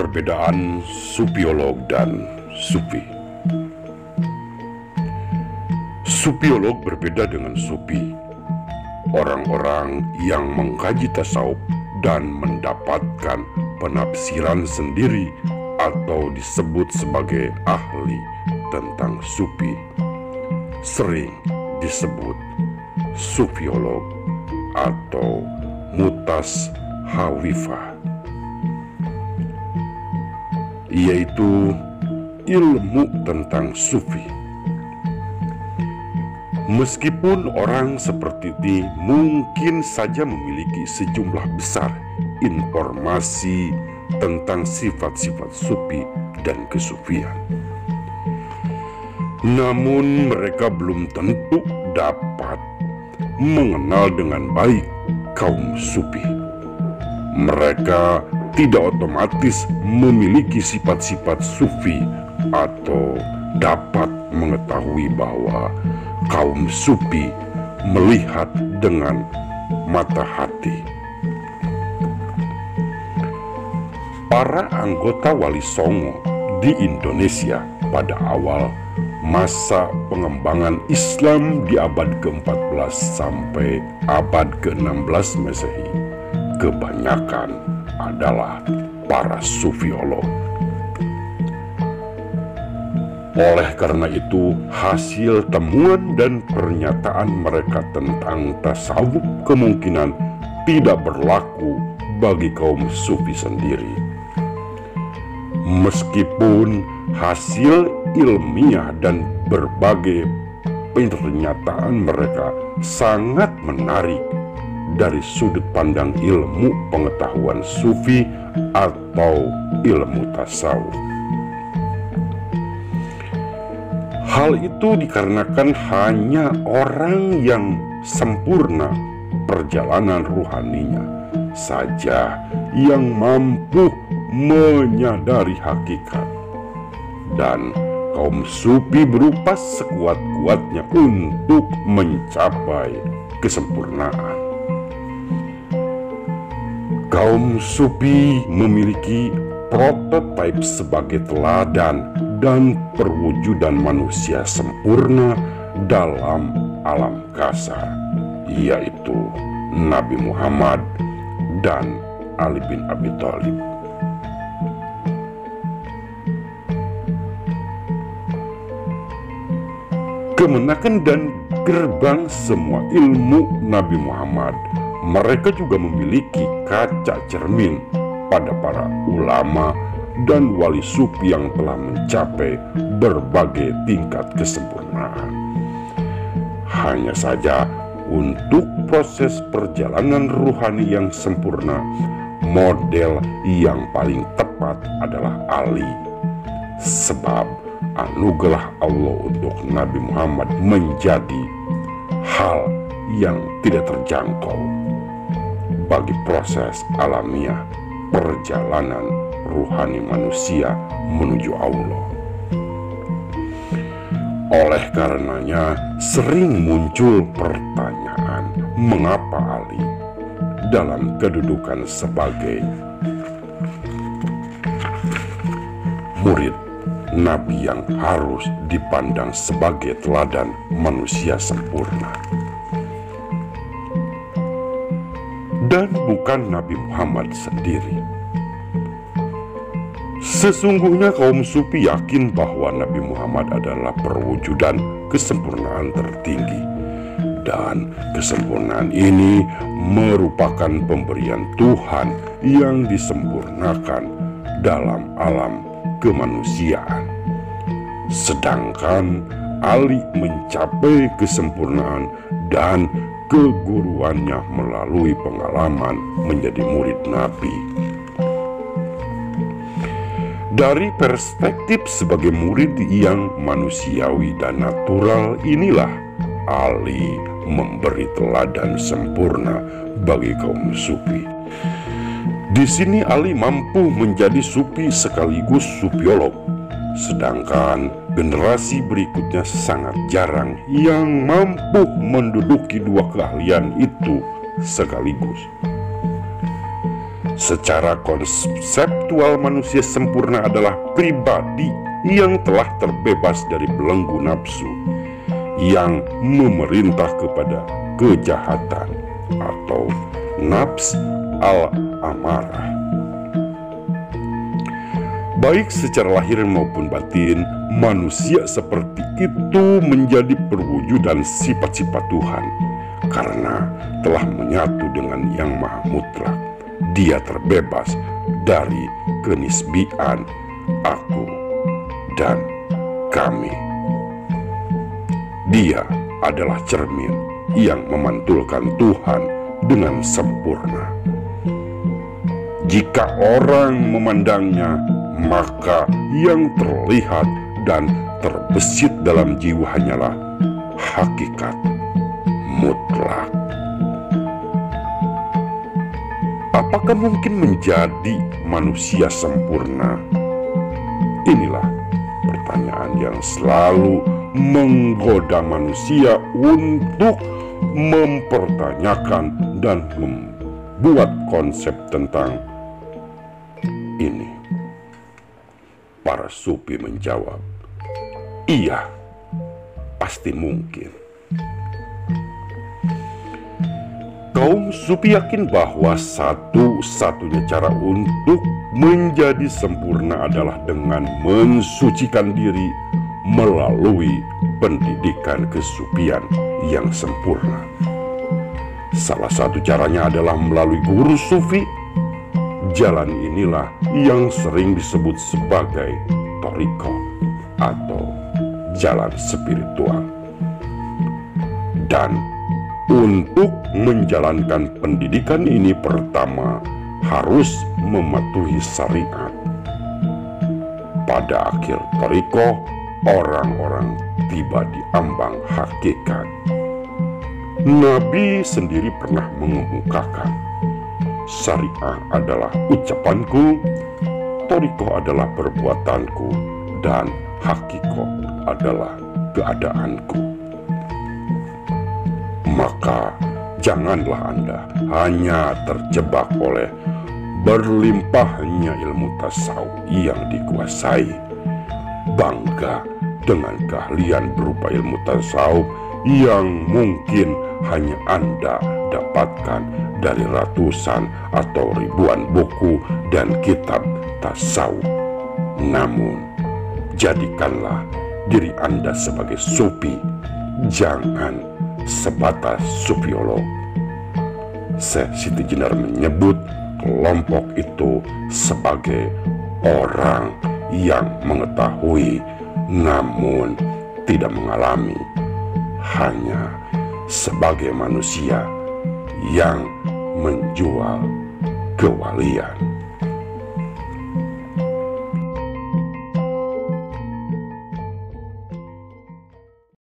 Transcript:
Perbedaan Supiolog dan Sufi. Supiolog berbeda dengan Sufi, orang-orang yang mengkaji tasawuf dan mendapatkan penafsiran sendiri atau disebut sebagai ahli tentang Sufi, sering disebut Sufiolog atau Mutashawifah, yaitu ilmu tentang Sufi. Meskipun orang seperti ini mungkin saja memiliki sejumlah besar informasi tentang sifat-sifat Sufi dan kesufian, namun mereka belum tentu dapat mengenal dengan baik kaum Sufi. Mereka tidak otomatis memiliki sifat-sifat Sufi atau dapat mengetahui bahwa kaum Sufi melihat dengan mata hati. Para anggota Wali Songo di Indonesia pada awal masa pengembangan Islam di abad ke-14 sampai abad ke-16 Masehi kebanyakan adalah para Sufiolog. Oleh karena itu, hasil temuan dan pernyataan mereka tentang tasawuf kemungkinan tidak berlaku bagi kaum Sufi sendiri. Meskipun hasil ilmiah dan berbagai pernyataan mereka sangat menarik dari sudut pandang ilmu pengetahuan Sufi atau ilmu tasawuf. Hal itu dikarenakan hanya orang yang sempurna perjalanan ruhaninya saja yang mampu menyadari hakikat, dan kaum Sufi berupa sekuat-kuatnya untuk mencapai kesempurnaan. Kaum Sufi memiliki prototipe sebagai teladan dan perwujudan manusia sempurna dalam alam kasar, yaitu Nabi Muhammad dan Ali bin Abi Thalib. Kemenakan dan gerbang semua ilmu Nabi Muhammad, mereka juga memiliki kaca cermin pada para ulama dan wali Sufi yang telah mencapai berbagai tingkat kesempurnaan. Hanya saja untuk proses perjalanan ruhani yang sempurna, model yang paling tepat adalah Ali, sebab anugerah Allah untuk Nabi Muhammad menjadi hal yang tidak terjangkau bagi proses alamiah perjalanan ruhani manusia menuju Allah. Oleh karenanya sering muncul pertanyaan, mengapa Ali dalam kedudukan sebagai murid Nabi yang harus dipandang sebagai teladan manusia sempurna, dan bukan Nabi Muhammad sendiri. Sesungguhnya kaum Sufi yakin bahwa Nabi Muhammad adalah perwujudan kesempurnaan tertinggi, dan kesempurnaan ini merupakan pemberian Tuhan yang disempurnakan dalam alam kemanusiaan. Sedangkan Ali mencapai kesempurnaan dan keguruannya melalui pengalaman menjadi murid Nabi. Dari perspektif sebagai murid yang manusiawi dan natural inilah Ali memberi teladan sempurna bagi kaum Sufi. Di sini Ali mampu menjadi Sufi sekaligus Sufiolog, sedangkan generasi berikutnya sangat jarang yang mampu menduduki dua keahlian itu sekaligus. Secara konseptual, manusia sempurna adalah pribadi yang telah terbebas dari belenggu nafsu yang memerintah kepada kejahatan atau nafs al-amarah. Baik secara lahir maupun batin, manusia seperti itu menjadi perwujudan sifat-sifat Tuhan karena telah menyatu dengan Yang Maha Mutlak. Dia terbebas dari kenisbian aku dan kami. Dia adalah cermin yang memantulkan Tuhan dengan sempurna. Jika orang memandangnya, maka yang terlihat dan terbesit dalam jiwa hanyalah hakikat mutlak. Apakah mungkin menjadi manusia sempurna? Inilah pertanyaan yang selalu menggoda manusia untuk mempertanyakan dan membuat konsep tentang ini. Para sufi menjawab, iya, pasti mungkin. Kaum sufi yakin bahwa satu-satunya cara untuk menjadi sempurna adalah dengan mensucikan diri melalui pendidikan kesufian yang sempurna. Salah satu caranya adalah melalui guru sufi. Jalan inilah yang sering disebut sebagai thariqah atau jalan spiritual. Dan untuk menjalankan pendidikan ini, pertama harus mematuhi syariat. Pada akhir thariqah, orang-orang tiba di ambang hakikat. Nabi sendiri pernah mengemukakan, syariah adalah ucapanku, thariqah adalah perbuatanku, dan hakikat adalah keadaanku. Maka janganlah Anda hanya terjebak oleh berlimpahnya ilmu tasawuf yang dikuasai, bangga dengan keahlian berupa ilmu tasawuf yang mungkin hanya Anda dapatkan dari ratusan atau ribuan buku dan kitab tasawuf. Namun, jadikanlah diri Anda sebagai sufi, jangan sebatas sufiolog. Syekh Siti Jenar menyebut kelompok itu sebagai orang yang mengetahui namun tidak mengalami, hanya sebagai manusia yang menjual kewalian.